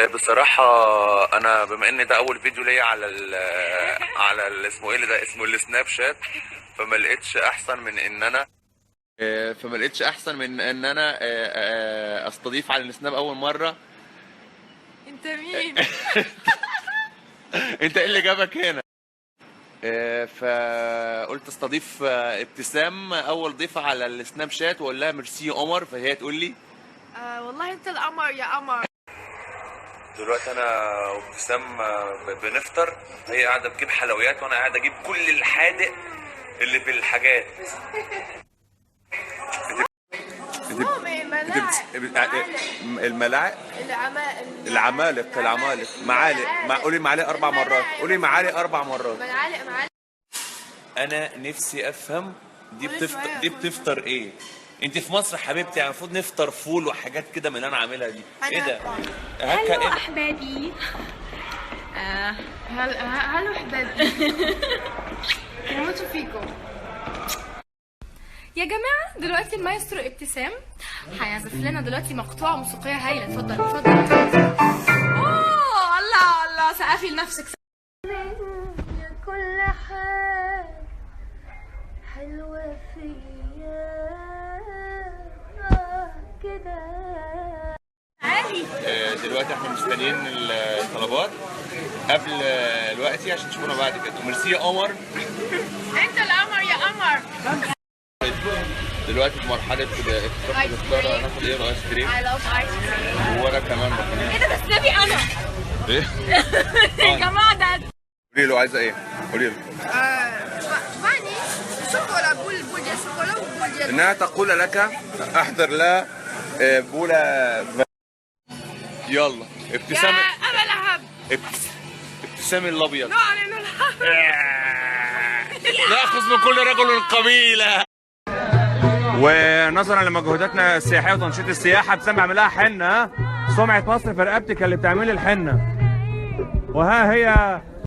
بصراحة أنا بما إن ده أول فيديو ليا اسمه إيه اللي ده اسمه السناب شات. فما لقيتش أحسن من إن أنا أستضيف على السناب أول مرة. انت مين؟ أنت إيه اللي جابك هنا؟ فقلت استضيف ابتسام اول ضيفه على السناب شات واقول لها ميرسي قمر، فهي تقول لي والله انت القمر يا قمر. دلوقتي انا وابتسام بنفطر، هي قاعده تجيب حلويات وانا قاعد اجيب كل الحادق اللي في الحاجات. الملاعق العمالق معالق. قولي معالق 4 مرات، قولي معالق 4 مرات. معالق. انا نفسي افهم دي بتفطر ايه؟ انت في مصر حبيبتي، يعني المفروض نفطر فول وحاجات كده من اللي انا عاملها دي. ايه ده؟ هلو احبابي. هلو احبابي. بموت فيكم يا جماعه. دلوقتي المايسترو ابتسام هيعزف لنا دلوقتي مقطوعه موسيقيه هايله. اتفضل. اوه الله سقفي لنفسك. يا كل حاجة حلوة فيا كده. دلوقتي احنا مستنيين الطلبات قبل الوقت عشان تشوفونا بعد كده. ميرسي يا قمر. انت القمر يا قمر. دلوقتي في مرحلة الاختيار هناخد ايه؟ ايس كريم. I love ice cream. وانا كمان بقى. ايه ده؟ بس نبي انا. ايه؟ يا جماعه ده قولي له عايزة ايه؟ قولي له. فاني شوكولا بول ديال شوكولا وبول ديال. انها تقول لك احضر لها بولة. يلا ابتسام. يا ابا لهب. ابتسام الابيض. نعلن الحرب. ناخذ من كل رجل قبيلة. ونظرا لمجهوداتنا السياحيه وتنشيط السياحه، ابتسام عاملاها حنه. سمعه مصر في رقبتك اللي بتعملي الحنه. وها هي